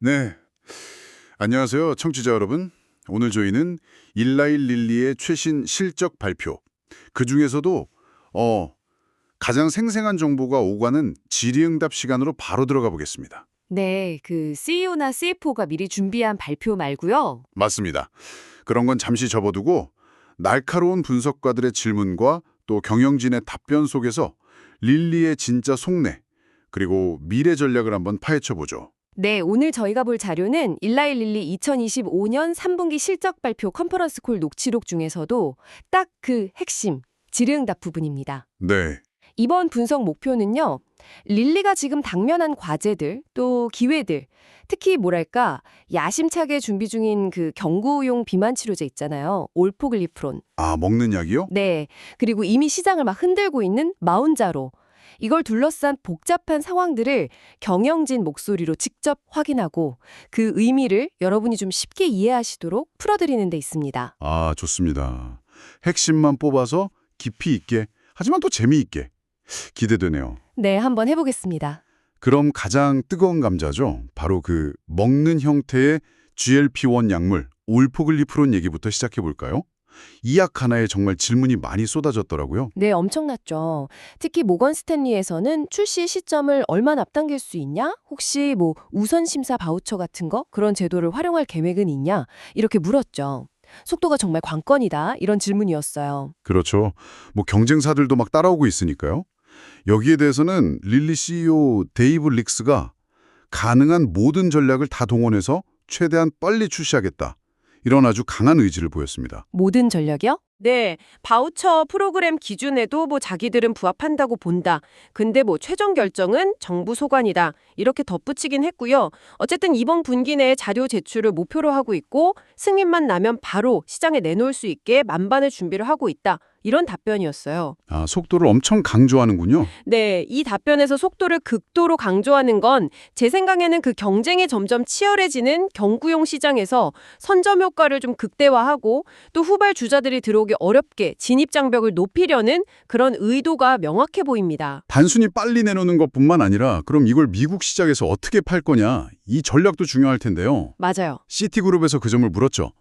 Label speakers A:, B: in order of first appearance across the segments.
A: 네, 안녕하세요, 청취자 여러분. 오늘 저희는 일라일 릴리의 최신 실적 발표, 그중에서도 가장 생생한 정보가 오가는 질의응답 시간으로 바로 들어가 보겠습니다.
B: 네, 그 CEO나 CFO가 미리 준비한 발표 말고요.
A: 맞습니다. 그런 건 잠시 접어두고 날카로운 분석가들의 질문과 또 경영진의 답변 속에서 릴리의 진짜 속내, 그리고 미래 전략을 한번 파헤쳐 보죠.
B: 네, 오늘 저희가 볼 자료는 일라일릴리 2025년 3분기 실적 발표 컨퍼런스 콜 녹취록 중에서도 딱 그 핵심, 질의응답 부분입니다.
A: 네,
B: 이번 분석 목표는요, 릴리가 지금 당면한 과제들, 또 기회들, 특히 뭐랄까, 야심차게 준비 중인 그 경구용 비만 치료제 있잖아요. 올포글리프론.
A: 먹는 약이요?
B: 네, 그리고 이미 시장을 막 흔들고 있는 마운자로. 이걸 둘러싼 복잡한 상황들을 경영진 목소리로 직접 확인하고 그 의미를 여러분이 좀 쉽게 이해하시도록 풀어드리는 데 있습니다.
A: 좋습니다. 핵심만 뽑아서 깊이 있게, 하지만 또 재미있게. 기대되네요.
B: 네, 한번 해보겠습니다.
A: 그럼 가장 뜨거운 감자죠. 바로 그 먹는 형태의 GLP-1 약물 올포글리프론 얘기부터 시작해 볼까요? 이 약 하나에 정말 질문이 많이 쏟아졌더라고요.
B: 네, 엄청났죠. 특히 모건 스탠리에서는 출시 시점을 얼마나 앞당길 수 있냐? 혹시 뭐 우선 심사 바우처 같은 거? 그런 제도를 활용할 계획은 있냐? 이렇게 물었죠. 속도가 정말 관건이다. 이런 질문이었어요.
A: 그렇죠. 뭐 경쟁사들도 막 따라오고 있으니까요. 여기에 대해서는 릴리 CEO 데이브 릭스가 가능한 모든 전략을 다 동원해서 최대한 빨리 출시하겠다. 이런 아주 강한 의지를 보였습니다.
B: 모든 전략이요?
C: 네, 바우처 프로그램 기준에도 뭐 자기들은 부합한다고 본다. 근데 뭐 최종 결정은 정부 소관이다. 이렇게 덧붙이긴 했고요. 어쨌든 이번 분기 내에 자료 제출을 목표로 하고 있고 승인만 나면 바로 시장에 내놓을 수 있게 만반의 준비를 하고 있다. 이런 답변이었어요.
A: 속도를 엄청 강조하는군요.
C: 네, 이 답변에서 속도를 극도로 강조하는 건 제 생각에는 그 경쟁이 점점 치열해지는 경구용 시장에서 선점 효과를 좀 극대화하고 또 후발 주자들이 들어오기 어렵게 진입 장벽을 높이려는 그런 의도가 명확해 보입니다.
A: 단순히 빨리 내놓는 것뿐만 아니라 그럼 이걸 미국 시장에서 어떻게 팔 거냐, 이 전략도 중요할 텐데요.
C: 맞아요.
A: 시티그룹에서 그 점을 물었죠.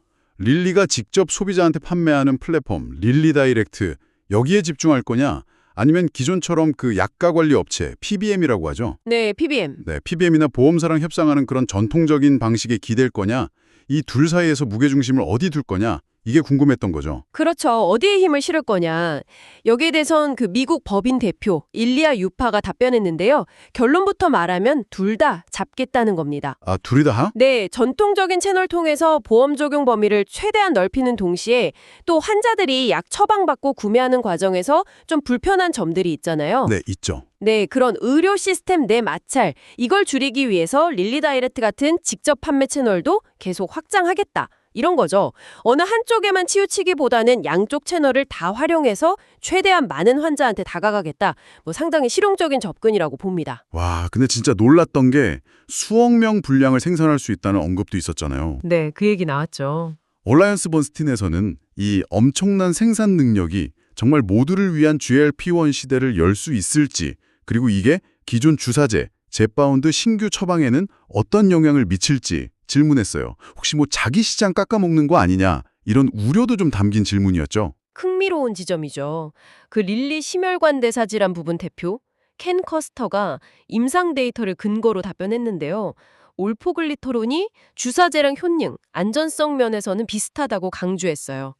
A: 릴리가 직접 소비자한테 판매하는 플랫폼 릴리 다이렉트, 여기에 집중할 거냐, 아니면 기존처럼 그 약가 관리 업체 PBM이라고 하죠.
C: 네, PBM.
A: 네, PBM이나 보험사랑 협상하는 그런 전통적인 방식에 기댈 거냐, 이 둘 사이에서 무게중심을 어디 둘 거냐, 이게 궁금했던 거죠.
C: 그렇죠. 어디에 힘을 실을 거냐. 여기에 대해선 그 미국 법인 대표 일리아 유파가 답변했는데요. 결론부터 말하면 둘 다 잡겠다는 겁니다.
A: 둘이 다?
C: 네, 전통적인 채널 통해서 보험 적용 범위를 최대한 넓히는 동시에 또 환자들이 약 처방받고 구매하는 과정에서 좀 불편한 점들이 있잖아요.
A: 네, 있죠.
C: 네, 그런 의료 시스템 내 마찰, 이걸 줄이기 위해서 릴리 다이렉트 같은 직접 판매 채널도 계속 확장하겠다. 이런 거죠. 어느 한쪽에만 치우치기보다는 양쪽 채널을 다 활용해서 최대한 많은 환자한테 다가가겠다. 뭐 상당히 실용적인 접근이라고 봅니다.
A: 와, 근데 진짜 놀랐던 게 수억 명 분량을 생산할 수 있다는 언급도 있었잖아요.
C: 네, 그 얘기 나왔죠.
A: 얼라이언스 번스틴에서는 이 엄청난 생산 능력이 정말 모두를 위한 GLP-1 시대를 열 수 있을지, 그리고 이게 기존 주사제, 제파운드 신규 처방에는 어떤 영향을 미칠지 질문했어요. 혹시 뭐 자기 시장 깎아먹는 거 아니냐, 이런 우려도 좀 담긴 질문이었죠.
C: 흥미로운 지점이죠. 그 릴리 심혈관 대사 질환 부분 대표 켄 커스터가 임상 데이터를 근거로 답변했는데요. 올포글리토론이 주사제랑 효능, 안전성 면에서는 비슷하다고 강조했어요.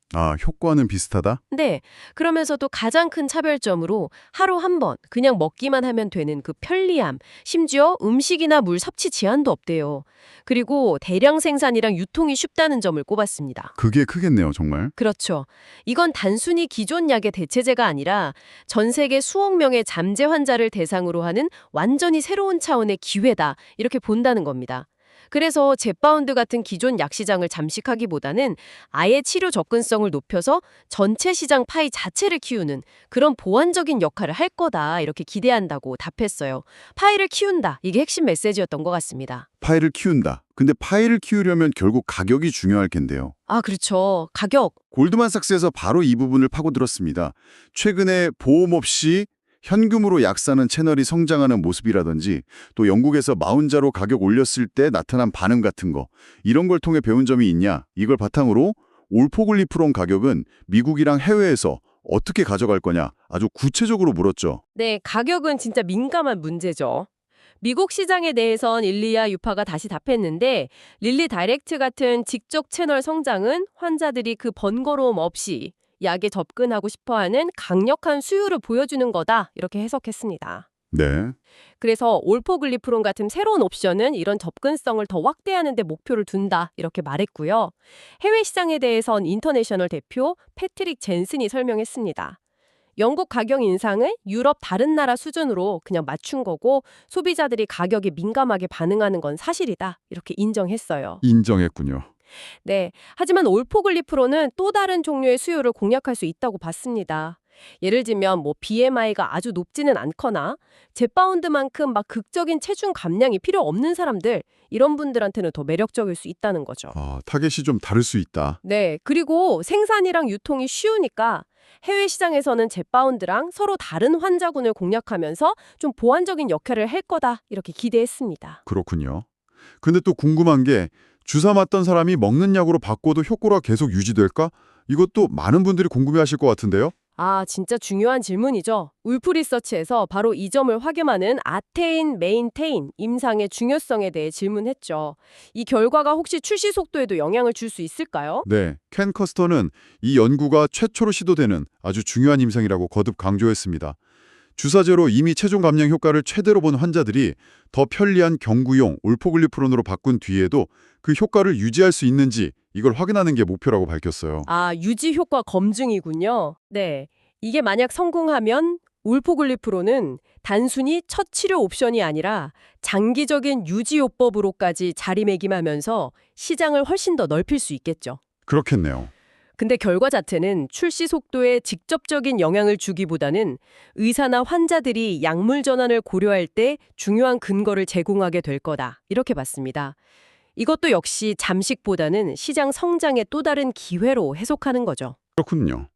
A: 효과는 비슷하다?
C: 네, 그러면서도 가장 큰 차별점으로 하루 한 번 그냥 먹기만 하면 되는 그 편리함, 심지어 음식이나 물 섭취 제한도 없대요. 그리고 대량 생산이랑 유통이 쉽다는 점을 꼽았습니다.
A: 그게 크겠네요, 정말.
C: 그렇죠. 이건 단순히 기존 약의 대체제가 아니라 전 세계 수억 명의 잠재 환자를 대상으로 하는 완전히 새로운 차원의 기회다. 이렇게 본다는 겁니다. 그래서 제파운드 같은 기존 약 시장을 잠식하기보다는 아예 치료 접근성을 높여서 전체 시장 파이 자체를 키우는 그런 보완적인 역할을 할 거다. 이렇게 기대한다고 답했어요. 파이를 키운다. 이게 핵심 메시지였던 것 같습니다.
A: 파이를 키운다. 근데 파이를 키우려면 결국 가격이 중요할 텐데요.
C: 그렇죠. 가격.
A: 골드만삭스에서 바로 이 부분을 파고들었습니다. 최근에 보험 없이 현금으로 약 사는 채널이 성장하는 모습이라든지 또 영국에서 마운자로 가격 올렸을 때 나타난 반응 같은 거 이런 걸 통해 배운 점이 있냐? 이걸 바탕으로 올포글리프론 가격은 미국이랑 해외에서 어떻게 가져갈 거냐? 아주 구체적으로 물었죠.
C: 네, 가격은 진짜 민감한 문제죠. 미국 시장에 대해선 릴리아 유파가 다시 답했는데 릴리 다이렉트 같은 직접 채널 성장은 환자들이 그 번거로움 없이 약에 접근하고 싶어하는 강력한 수요를 보여주는 거다 이렇게 해석했습니다.
A: 네.
C: 그래서 올포글리프론 같은 새로운 옵션은 이런 접근성을 더 확대하는 데 목표를 둔다 이렇게 말했고요. 해외 시장에 대해선 인터내셔널 대표 패트릭 젠슨이 설명했습니다. 영국 가격 인상을 유럽 다른 나라 수준으로 그냥 맞춘 거고 소비자들이 가격에 민감하게 반응하는 건 사실이다 이렇게 인정했어요.
A: 인정했군요.
C: 네, 하지만 올포글리프론은 또 다른 종류의 수요를 공략할 수 있다고 봤습니다. 예를 들면 BMI가 아주 높지는 않거나 젯바운드만큼 막 극적인 체중 감량이 필요 없는 사람들 이런 분들한테는 더 매력적일 수 있다는 거죠.
A: 타겟이 좀 다를 수 있다.
C: 네, 그리고 생산이랑 유통이 쉬우니까 해외 시장에서는 젯바운드랑 서로 다른 환자군을 공략하면서 좀 보완적인 역할을 할 거다 이렇게 기대했습니다.
A: 그렇군요. 근데 또 궁금한 게 주사 맞던 사람이 먹는 약으로 바꿔도 효과가 계속 유지될까? 이것도 많은 분들이 궁금해하실 것 같은데요.
C: 진짜 중요한 질문이죠. 울프 리서치에서 바로 이 점을 확인하는 아테인, 메인테인, 임상의 중요성에 대해 질문했죠. 이 결과가 혹시 출시 속도에도 영향을 줄 수 있을까요?
A: 네, 켄 커스터는 이 연구가 최초로 시도되는 아주 중요한 임상이라고 거듭 강조했습니다. 주사제로 이미 체중 감량 효과를 최대로 본 환자들이 더 편리한 경구용 올포글리프론으로 바꾼 뒤에도 그 효과를 유지할 수 있는지 이걸 확인하는 게 목표라고 밝혔어요.
C: 유지 효과 검증이군요. 네. 이게 만약 성공하면 울포글리프론은 단순히 첫 치료 옵션이 아니라 장기적인 유지요법으로까지 자리매김하면서 시장을 훨씬 더 넓힐 수 있겠죠.
A: 그렇겠네요.
C: 근데 결과 자체는 출시 속도에 직접적인 영향을 주기보다는 의사나 환자들이 약물 전환을 고려할 때 중요한 근거를 제공하게 될 거다. 이렇게 봤습니다. 이것도 역시 잠식보다는 시장 성장의 또 다른 기회로 해석하는 거죠.
A: 그렇군요.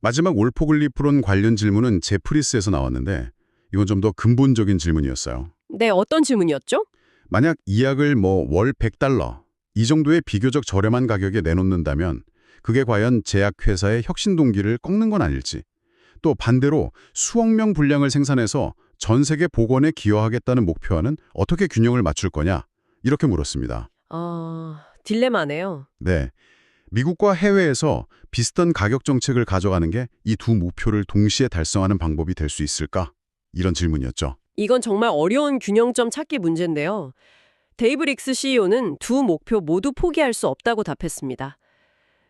A: 마지막 올포글리프론 관련 질문은 제프리스에서 나왔는데 이건 좀 더 근본적인 질문이었어요.
C: 네, 어떤 질문이었죠?
A: 만약 이 약을 월 100달러 이 정도의 비교적 저렴한 가격에 내놓는다면 그게 과연 제약회사의 혁신 동기를 꺾는 건 아닐지, 또 반대로 수억 명 분량을 생산해서 전 세계 복원에 기여하겠다는 목표와는 어떻게 균형을 맞출 거냐, 이렇게 물었습니다.
C: 딜레마네요.
A: 네, 미국과 해외에서 비슷한 가격 정책을 가져가는 게 이 두 목표를 동시에 달성하는 방법이 될 수 있을까? 이런 질문이었죠.
C: 이건 정말 어려운 균형점 찾기 문제인데요. 데이브 릭스 CEO는 두 목표 모두 포기할 수 없다고 답했습니다.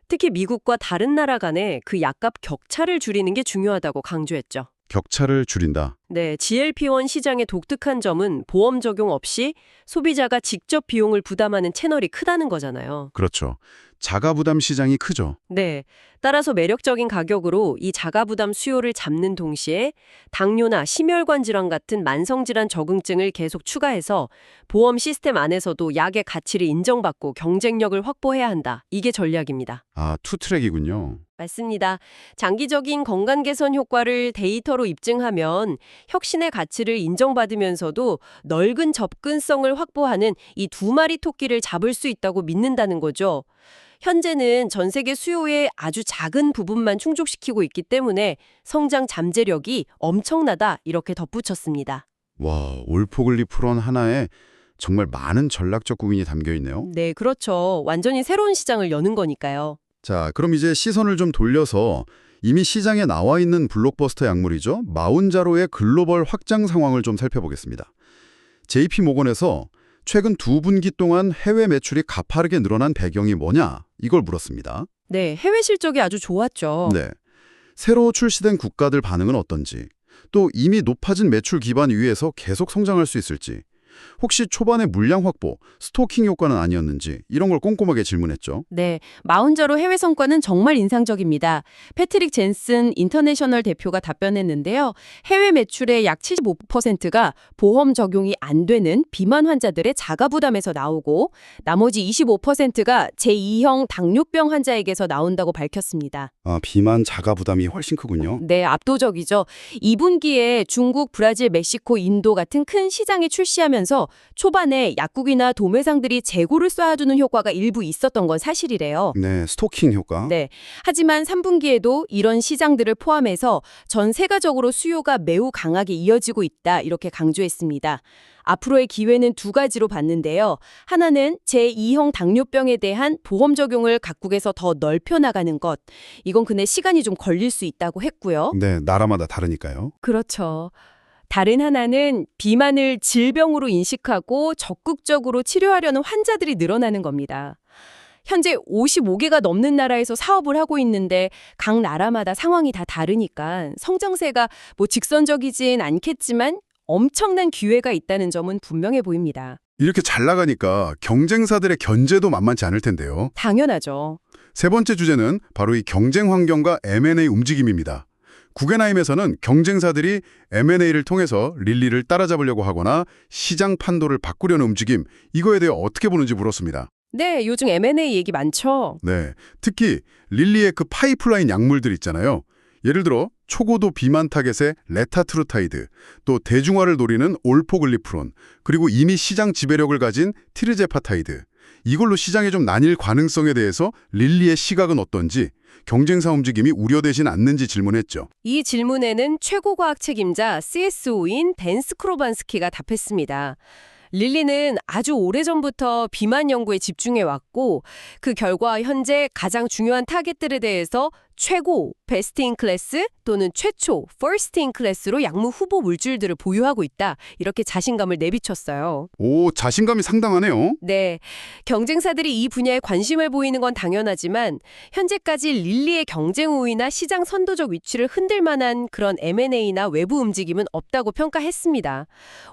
C: 특히 미국과 다른 나라 간의 그 약값 격차를 줄이는 게 중요하다고 강조했죠.
A: 격차를 줄인다.
C: 네, GLP-1 시장의 독특한 점은 보험 적용 없이 소비자가 직접 비용을 부담하는 채널이 크다는 거잖아요.
A: 그렇죠. 자가부담 시장이 크죠.
C: 네, 따라서 매력적인 가격으로 이 자가부담 수요를 잡는 동시에 당뇨나 심혈관 질환 같은 만성질환 적응증을 계속 추가해서 보험 시스템 안에서도 약의 가치를 인정받고 경쟁력을 확보해야 한다. 이게 전략입니다.
A: 투트랙이군요.
C: 맞습니다. 장기적인 건강 개선 효과를 데이터로 입증하면 혁신의 가치를 인정받으면서도 넓은 접근성을 확보하는 이 두 마리 토끼를 잡을 수 있다고 믿는다는 거죠. 현재는 전 세계 수요의 아주 작은 부분만 충족시키고 있기 때문에 성장 잠재력이 엄청나다 이렇게 덧붙였습니다.
A: 와, 올포글리프론 하나에 정말 많은 전략적 고민이 담겨 있네요.
C: 네, 그렇죠. 완전히 새로운 시장을 여는 거니까요.
A: 자, 그럼 이제 시선을 좀 돌려서 이미 시장에 나와 있는 블록버스터 약물이죠. 마운자로의 글로벌 확장 상황을 좀 살펴보겠습니다. JP모건에서 최근 2분기 동안 해외 매출이 가파르게 늘어난 배경이 뭐냐? 이걸 물었습니다.
C: 네, 해외 실적이 아주 좋았죠.
A: 네. 새로 출시된 국가들 반응은 어떤지, 또 이미 높아진 매출 기반 위에서 계속 성장할 수 있을지, 혹시 초반에 물량 확보, 스토킹 효과는 아니었는지 이런 걸 꼼꼼하게 질문했죠.
B: 네, 마운자로 해외 성과는 정말 인상적입니다. 패트릭 젠슨 인터내셔널 대표가 답변했는데요. 해외 매출의 약 75%가 보험 적용이 안 되는 비만 환자들의 자가부담에서 나오고 나머지 25%가 제2형 당뇨병 환자에게서 나온다고 밝혔습니다.
D: 비만 자가 부담이 훨씬 크군요.
C: 네, 압도적이죠. 2분기에 중국, 브라질, 멕시코, 인도 같은 큰 시장에 출시하면서 초반에 약국이나 도매상들이 재고를 쌓아두는 효과가 일부 있었던 건 사실이래요.
D: 네, 스토킹 효과.
C: 네. 하지만 3분기에도 이런 시장들을 포함해서 전 세계적으로 수요가 매우 강하게 이어지고 있다, 이렇게 강조했습니다. 앞으로의 기회는 두 가지로 봤는데요. 하나는 제2형 당뇨병에 대한 보험 적용을 각국에서 더 넓혀 나가는 것. 이건 근데 시간이 좀 걸릴 수 있다고 했고요.
D: 네, 나라마다 다르니까요.
C: 그렇죠. 다른 하나는 비만을 질병으로 인식하고 적극적으로 치료하려는 환자들이 늘어나는 겁니다. 현재 55개가 넘는 나라에서 사업을 하고 있는데 각 나라마다 상황이 다 다르니까 성장세가 직선적이진 않겠지만 엄청난 기회가 있다는 점은 분명해 보입니다.
A: 이렇게 잘 나가니까 경쟁사들의 견제도 만만치 않을 텐데요.
C: 당연하죠.
A: 세 번째 주제는 바로 이 경쟁 환경과 M&A 움직임입니다. 구겐하임에서는 경쟁사들이 M&A를 통해서 릴리를 따라잡으려고 하거나 시장 판도를 바꾸려는 움직임, 이거에 대해 어떻게 보는지 물었습니다.
C: 네, 요즘 M&A 얘기 많죠.
A: 네, 특히 릴리의 그 파이프라인 약물들 있잖아요. 예를 들어 초고도 비만 타겟의 레타트루타이드, 또 대중화를 노리는 올포글리프론, 그리고 이미 시장 지배력을 가진 티르제파타이드. 이걸로 시장에 좀 나뉠 가능성에 대해서 릴리의 시각은 어떤지, 경쟁사 움직임이 우려되진 않는지 질문했죠.
C: 이 질문에는 최고과학 책임자 CSO인 댄 스크로반스키가 답했습니다. 릴리는 아주 오래전부터 비만 연구에 집중해 왔고 그 결과 현재 가장 중요한 타겟들에 대해서 최고, 베스트 인 클래스 또는 최초, 퍼스트 인 클래스로 약물 후보 물질들을 보유하고 있다. 이렇게 자신감을 내비쳤어요.
A: 오, 자신감이 상당하네요.
C: 네, 경쟁사들이 이 분야에 관심을 보이는 건 당연하지만 현재까지 릴리의 경쟁 우위나 시장 선도적 위치를 흔들 만한 그런 M&A나 외부 움직임은 없다고 평가했습니다.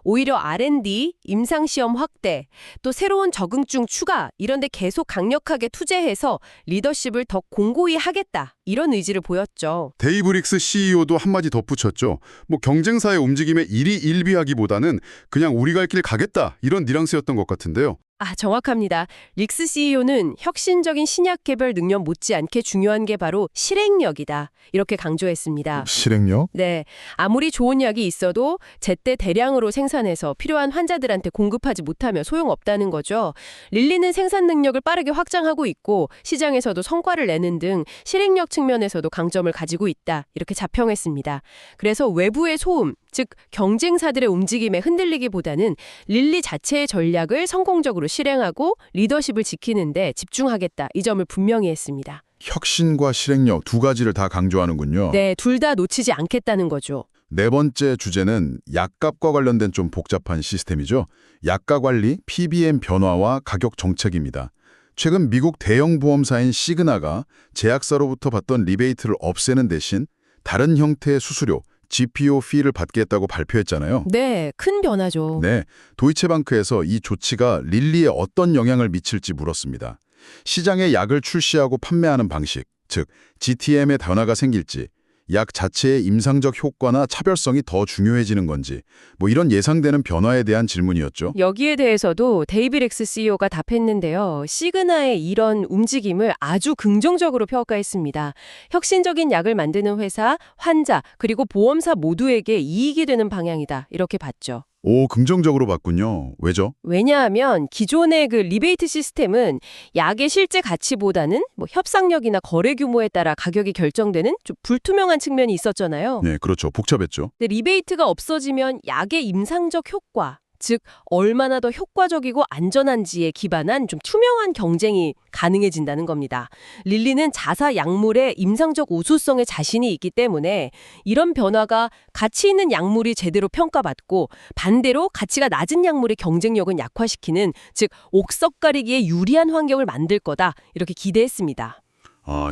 C: 오히려 R&D, 임상시험 확대, 또 새로운 적응증 추가 이런 데 계속 강력하게 투자해서 리더십을 더 공고히 하겠다. 이런 의지를 보였죠.
A: 데이브릭스 CEO도 한마디 덧붙였죠. 경쟁사의 움직임에 일희일비하기보다는 그냥 우리 갈 길 가겠다, 이런 뉘앙스였던 것 같은데요.
C: 정확합니다. 릭스 CEO는 혁신적인 신약 개발 능력 못지않게 중요한 게 바로 실행력이다. 이렇게 강조했습니다.
A: 실행력?
C: 네, 아무리 좋은 약이 있어도 제때 대량으로 생산해서 필요한 환자들한테 공급하지 못하면 소용없다는 거죠. 릴리는 생산 능력을 빠르게 확장하고 있고 시장에서도 성과를 내는 등 실행력 측면에서도 강점을 가지고 있다. 이렇게 자평했습니다. 그래서 외부의 소음, 즉 경쟁사들의 움직임에 흔들리기보다는 릴리 자체의 전략을 성공적으로 실행하고 리더십을 지키는 데 집중하겠다. 이 점을 분명히 했습니다.
A: 혁신과 실행력 두 가지를 다 강조하는군요.
C: 네, 둘 다 놓치지 않겠다는 거죠.
A: 네 번째 주제는 약값과 관련된 좀 복잡한 시스템이죠. 약가 관리, PBM 변화와 가격 정책입니다. 최근 미국 대형 보험사인 시그나가 제약사로부터 받던 리베이트를 없애는 대신 다른 형태의 수수료, GPO 피를 받겠다고 발표했잖아요.
C: 네, 큰 변화죠.
A: 네, 도이체방크에서 이 조치가 릴리에 어떤 영향을 미칠지 물었습니다. 시장에 약을 출시하고 판매하는 방식, 즉 GTM의 변화가 생길지, 약 자체의 임상적 효과나 차별성이 더 중요해지는 건지, 이런 예상되는 변화에 대한 질문이었죠.
C: 여기에 대해서도 데이비렉스 CEO가 답했는데요. 시그나의 이런 움직임을 아주 긍정적으로 평가했습니다. 혁신적인 약을 만드는 회사, 환자, 그리고 보험사 모두에게 이익이 되는 방향이다. 이렇게 봤죠.
A: 오, 긍정적으로 봤군요. 왜죠?
C: 왜냐하면 기존의 그 리베이트 시스템은 약의 실제 가치보다는 협상력이나 거래 규모에 따라 가격이 결정되는 좀 불투명한 측면이 있었잖아요.
A: 네, 그렇죠. 복잡했죠.
C: 근데 리베이트가 없어지면 약의 임상적 효과, 즉 얼마나 더 효과적이고 안전한지에 기반한 좀 투명한 경쟁이 가능해진다는 겁니다. 릴리는 자사 약물의 임상적 우수성에 자신이 있기 때문에 이런 변화가 가치 있는 약물이 제대로 평가받고 반대로 가치가 낮은 약물의 경쟁력은 약화시키는, 즉 옥석 가리기에 유리한 환경을 만들 거다. 이렇게 기대했습니다.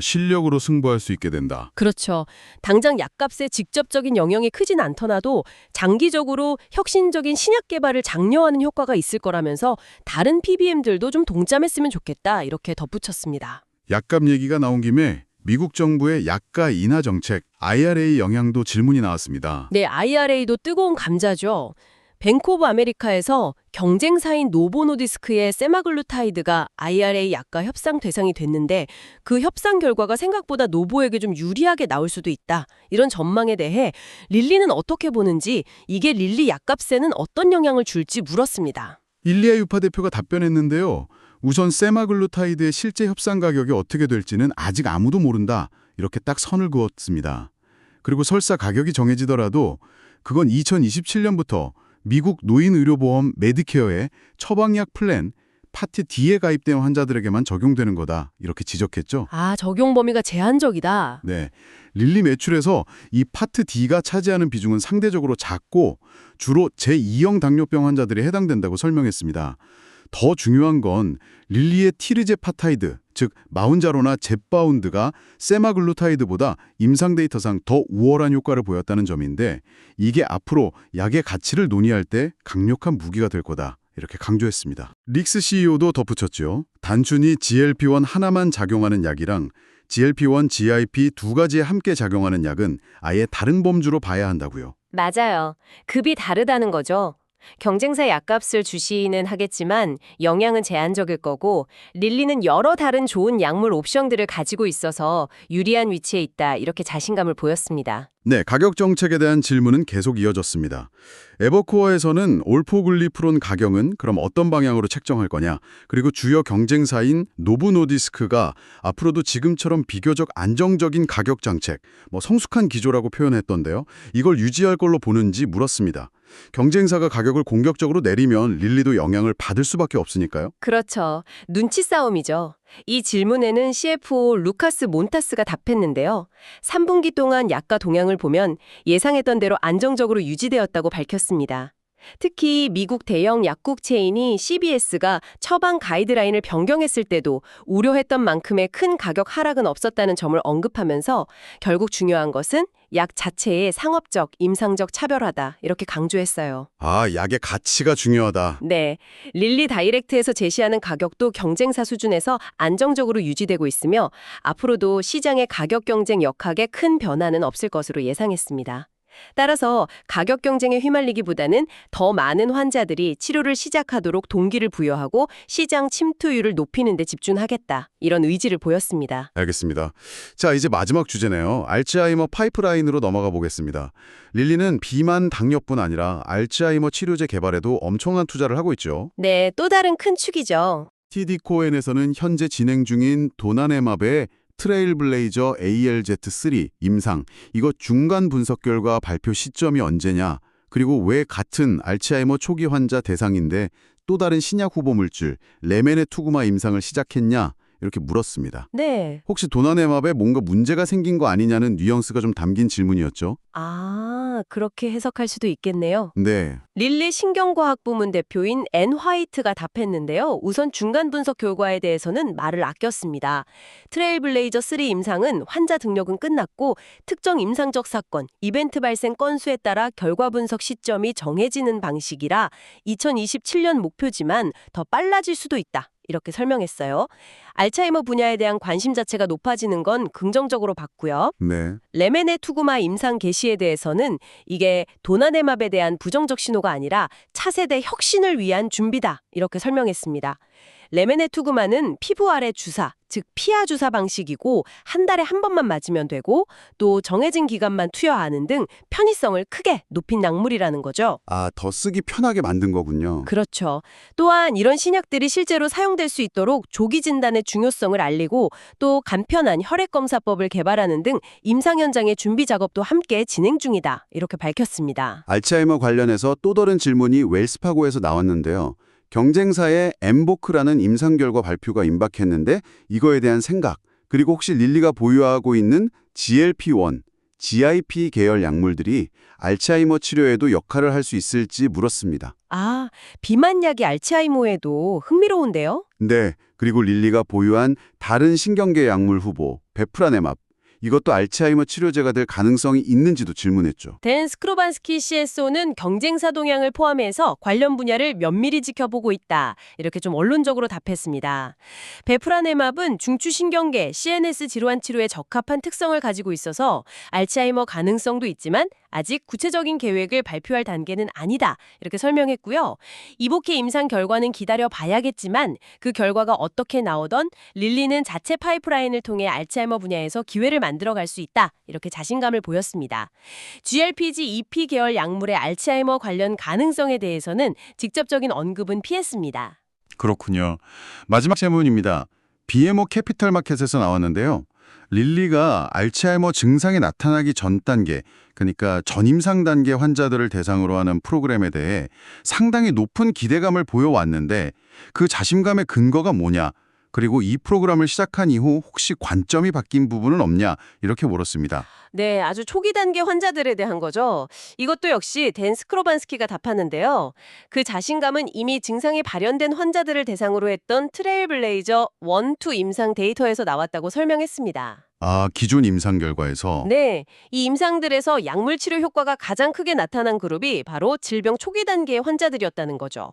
A: 실력으로 승부할 수 있게 된다.
C: 그렇죠. 당장 약값에 직접적인 영향이 크진 않더라도 장기적으로 혁신적인 신약 개발을 장려하는 효과가 있을 거라면서 다른 PBM들도 좀 동참했으면 좋겠다. 이렇게 덧붙였습니다.
A: 약값 얘기가 나온 김에 미국 정부의 약가 인하 정책, IRA 영향도 질문이 나왔습니다.
C: 네, IRA도 뜨거운 감자죠. 뱅크 오브 아메리카에서 경쟁사인 노보노디스크의 세마글루타이드가 IRA 약과 협상 대상이 됐는데 그 협상 결과가 생각보다 노보에게 좀 유리하게 나올 수도 있다. 이런 전망에 대해 릴리는 어떻게 보는지, 이게 릴리 약값에는 어떤 영향을 줄지 물었습니다.
A: 일리아 유파 대표가 답변했는데요. 우선 세마글루타이드의 실제 협상 가격이 어떻게 될지는 아직 아무도 모른다. 이렇게 딱 선을 그었습니다. 그리고 설사 가격이 정해지더라도 그건 2027년부터 미국 노인의료보험 메디케어의 처방약 플랜 파트 D에 가입된 환자들에게만 적용되는 거다. 이렇게 지적했죠.
C: 아, 적용 범위가 제한적이다.
A: 네, 릴리 매출에서 이 파트 D가 차지하는 비중은 상대적으로 작고 주로 제2형 당뇨병 환자들이 해당된다고 설명했습니다. 더 중요한 건 릴리의 티르제파타이드, 즉 마운자로나 젬바운드가 세마글루타이드보다 임상 데이터상 더 우월한 효과를 보였다는 점인데 이게 앞으로 약의 가치를 논의할 때 강력한 무기가 될 거다. 이렇게 강조했습니다. 릭스 CEO도 덧붙였죠. 단순히 GLP-1 하나만 작용하는 약이랑 GLP-1, GIP 두 가지에 함께 작용하는 약은 아예 다른 범주로 봐야 한다고요.
C: 맞아요. 급이 다르다는 거죠. 경쟁사 약값을 주시는 하겠지만 영향은 제한적일 거고, 릴리는 여러 다른 좋은 약물 옵션들을 가지고 있어서 유리한 위치에 있다, 이렇게 자신감을 보였습니다.
A: 네, 가격 정책에 대한 질문은 계속 이어졌습니다. 에버코어에서는 올포글리프론 가격은 그럼 어떤 방향으로 책정할 거냐, 그리고 주요 경쟁사인 노브노디스크가 앞으로도 지금처럼 비교적 안정적인 가격 정책, 성숙한 기조라고 표현했던데요. 이걸 유지할 걸로 보는지 물었습니다. 경쟁사가 가격을 공격적으로 내리면 릴리도 영향을 받을 수밖에 없으니까요.
C: 그렇죠. 눈치 싸움이죠. 이 질문에는 CFO 루카스 몬타스가 답했는데요. 3분기 동안 약가 동향을 보면 예상했던 대로 안정적으로 유지되었다고 밝혔습니다. 특히 미국 대형 약국 체인이 CVS가 처방 가이드라인을 변경했을 때도 우려했던 만큼의 큰 가격 하락은 없었다는 점을 언급하면서 결국 중요한 것은 약 자체의 상업적, 임상적 차별화다, 이렇게 강조했어요.
A: 아, 약의 가치가 중요하다.
C: 네, 릴리 다이렉트에서 제시하는 가격도 경쟁사 수준에서 안정적으로 유지되고 있으며 앞으로도 시장의 가격 경쟁 역학에 큰 변화는 없을 것으로 예상했습니다. 따라서 가격 경쟁에 휘말리기보다는 더 많은 환자들이 치료를 시작하도록 동기를 부여하고 시장 침투율을 높이는 데 집중하겠다, 이런 의지를 보였습니다.
A: 알겠습니다. 자, 이제 마지막 주제네요. 알츠하이머 파이프라인으로 넘어가 보겠습니다. 릴리는 비만 당뇨뿐 아니라 알츠하이머 치료제 개발에도 엄청난 투자를 하고 있죠.
C: 네, 또 다른 큰 축이죠.
A: TD코엔에서는 현재 진행 중인 도나네맙의 트레일블레이저 ALZ3 임상, 이거 중간 분석 결과 발표 시점이 언제냐, 그리고 왜 같은 알츠하이머 초기 환자 대상인데 또 다른 신약 후보 물질 레메네투구마 임상을 시작했냐, 이렇게 물었습니다.
C: 네.
A: 혹시 도나네맙에 뭔가 문제가 생긴 거 아니냐는 뉘앙스가 좀 담긴 질문이었죠.
C: 아, 그렇게 해석할 수도 있겠네요.
A: 네.
C: 릴리 신경과학 부문 대표인 앤 화이트가 답했는데요. 우선 중간 분석 결과에 대해서는 말을 아꼈습니다. 트레일블레이저 3 임상은 환자 등록은 끝났고 특정 임상적 사건, 이벤트 발생 건수에 따라 결과 분석 시점이 정해지는 방식이라 2027년 목표지만 더 빨라질 수도 있다, 이렇게 설명했어요. 알츠하이머 분야에 대한 관심 자체가 높아지는 건 긍정적으로 봤고요.
A: 네.
C: 레메네투구마 임상 개시에 대해서는 이게 도나네맙에 대한 부정적 신호가 아니라 차세대 혁신을 위한 준비다, 이렇게 설명했습니다. 레메네투구마는 피부 아래 주사, 즉 피하 주사 방식이고 한 달에 한 번만 맞으면 되고 또 정해진 기간만 투여하는 등 편의성을 크게 높인 약물이라는 거죠.
A: 아, 더 쓰기 편하게 만든 거군요.
C: 그렇죠. 또한 이런 신약들이 실제로 사용될 수 있도록 조기 진단의 중요성을 알리고 또 간편한 혈액검사법을 개발하는 등 임상 현장의 준비 작업도 함께 진행 중이다, 이렇게 밝혔습니다.
A: 알츠하이머 관련해서 또 다른 질문이 웰스파고에서 나왔는데요. 경쟁사의 엠보크라는 임상 결과 발표가 임박했는데 이거에 대한 생각, 그리고 혹시 릴리가 보유하고 있는 GLP-1, GIP 계열 약물들이 알츠하이머 치료에도 역할을 할 수 있을지 물었습니다.
C: 아, 비만약이 알츠하이머에도 흥미로운데요?
A: 네, 그리고 릴리가 보유한 다른 신경계 약물 후보, 베프라네맙, 이것도 알츠하이머 치료제가 될 가능성이 있는지도 질문했죠.
C: 댄 스크로반스키 CSO는 경쟁사 동향을 포함해서 관련 분야를 면밀히 지켜보고 있다, 이렇게 좀 원론적으로 답했습니다. 베프라네맙은 중추신경계 CNS 질환 치료에 적합한 특성을 가지고 있어서 알츠하이머 가능성도 있지만 아직 구체적인 계획을 발표할 단계는 아니다. 이렇게 설명했고요. 이복희 임상 결과는 기다려 봐야겠지만 그 결과가 어떻게 나오던 릴리는 자체 파이프라인을 통해 알츠하이머 분야에서 기회를 만들어갈 수 있다. 이렇게 자신감을 보였습니다. GLPG-2P 계열 약물의 알츠하이머 관련 가능성에 대해서는 직접적인 언급은 피했습니다.
A: 그렇군요. 마지막 질문입니다. BMO 캐피털 마켓에서 나왔는데요. 릴리가 알츠하이머 증상이 나타나기 전 단계, 그러니까 전임상 단계 환자들을 대상으로 하는 프로그램에 대해 상당히 높은 기대감을 보여왔는데 그 자신감의 근거가 뭐냐? 그리고 이 프로그램을 시작한 이후 혹시 관점이 바뀐 부분은 없냐? 이렇게 물었습니다.
C: 네, 아주 초기 단계 환자들에 대한 거죠. 이것도 역시 댄 스크로반스키가 답하는데요. 그 자신감은 이미 증상이 발현된 환자들을 대상으로 했던 트레일블레이저 1, 2 임상 데이터에서 나왔다고 설명했습니다.
A: 아, 기존 임상 결과에서
C: 네, 이 임상들에서 약물 치료 효과가 가장 크게 나타난 그룹이 바로 질병 초기 단계의 환자들이었다는 거죠.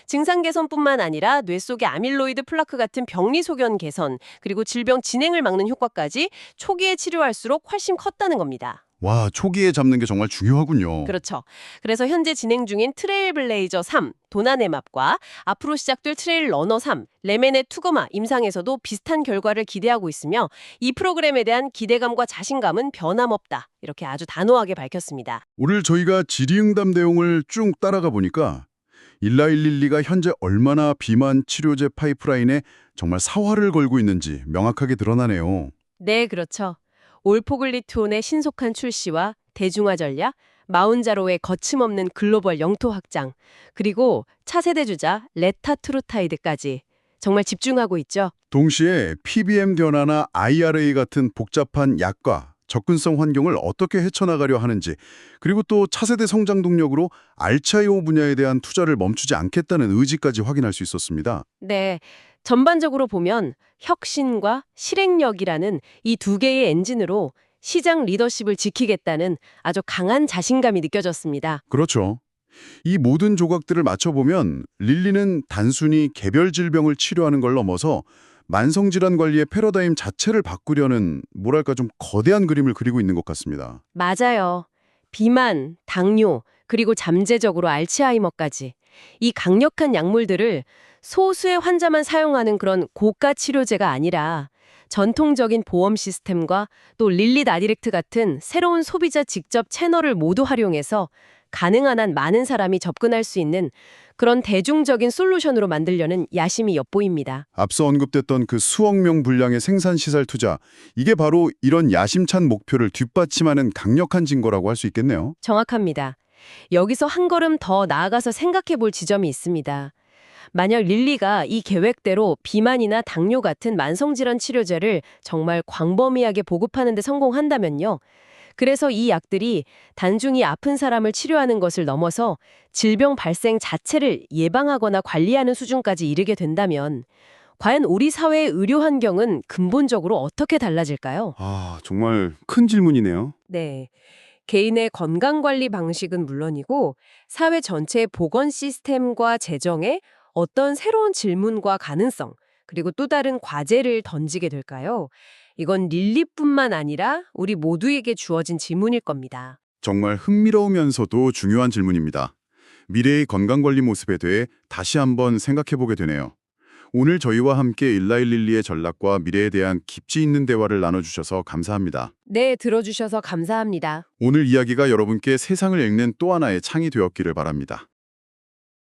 C: 증상 개선뿐만 아니라 뇌 속의 아밀로이드 플라크 같은 병리 소견 개선, 그리고 질병 진행을 막는 효과까지 초기에 치료할수록 훨씬 컸다는 겁니다.
A: 와, 초기에 잡는 게 정말 중요하군요.
C: 그렇죠. 그래서 현재 진행 중인 트레일블레이저 3, 도나네맙과 앞으로 시작될 트레일 러너 3, 레메네 투거마 임상에서도 비슷한 결과를 기대하고 있으며 이 프로그램에 대한 기대감과 자신감은 변함없다. 이렇게 아주 단호하게 밝혔습니다.
A: 오늘 저희가 질의응답 내용을 쭉 따라가 보니까 일라일릴리가 현재 얼마나 비만 치료제 파이프라인에 정말 사활을 걸고 있는지 명확하게 드러나네요.
C: 네, 그렇죠. 올포글리트온의 신속한 출시와 대중화 전략, 마운자로의 거침없는 글로벌 영토 확장, 그리고 차세대 주자 레타트루타이드까지 정말 집중하고 있죠.
A: 동시에 PBM 변화나 IRA 같은 복잡한 약과 접근성 환경을 어떻게 헤쳐나가려 하는지, 그리고 또 차세대 성장 동력으로 알츠하이머 분야에 대한 투자를 멈추지 않겠다는 의지까지 확인할 수 있었습니다.
C: 네, 전반적으로 보면 혁신과 실행력이라는 이 두 개의 엔진으로 시장 리더십을 지키겠다는 아주 강한 자신감이 느껴졌습니다.
A: 그렇죠. 이 모든 조각들을 맞춰보면 릴리는 단순히 개별 질병을 치료하는 걸 넘어서 만성질환 관리의 패러다임 자체를 바꾸려는 뭐랄까 좀 거대한 그림을 그리고 있는 것 같습니다.
C: 맞아요. 비만, 당뇨, 그리고 잠재적으로 알츠하이머까지 이 강력한 약물들을 소수의 환자만 사용하는 그런 고가 치료제가 아니라 전통적인 보험 시스템과 또 릴리 다이렉트 같은 새로운 소비자 직접 채널을 모두 활용해서 가능한 한 많은 사람이 접근할 수 있는 그런 대중적인 솔루션으로 만들려는 야심이 엿보입니다.
A: 앞서 언급됐던 그 수억 명 분량의 생산시설 투자, 이게 바로 이런 야심찬 목표를 뒷받침하는 강력한 증거라고 할 수 있겠네요.
C: 정확합니다. 여기서 한 걸음 더 나아가서 생각해 볼 지점이 있습니다. 만약 릴리가 이 계획대로 비만이나 당뇨 같은 만성질환 치료제를 정말 광범위하게 보급하는 데 성공한다면요. 그래서 이 약들이 단순히 아픈 사람을 치료하는 것을 넘어서 질병 발생 자체를 예방하거나 관리하는 수준까지 이르게 된다면 과연 우리 사회의 의료 환경은 근본적으로 어떻게 달라질까요?
D: 아, 정말 큰 질문이네요.
C: 네. 개인의 건강관리 방식은 물론이고 사회 전체의 보건 시스템과 재정에 어떤 새로운 질문과 가능성, 그리고 또 다른 과제를 던지게 될까요? 이건 릴리뿐만 아니라 우리 모두에게 주어진 질문일 겁니다.
A: 정말 흥미로우면서도 중요한 질문입니다. 미래의 건강관리 모습에 대해 다시 한번 생각해보게 되네요. 오늘 저희와 함께 일라일릴리의 전략과 미래에 대한 깊이 있는 대화를 나눠주셔서 감사합니다.
C: 네, 들어주셔서 감사합니다.
A: 오늘 이야기가 여러분께 세상을 읽는 또 하나의 창이 되었기를 바랍니다.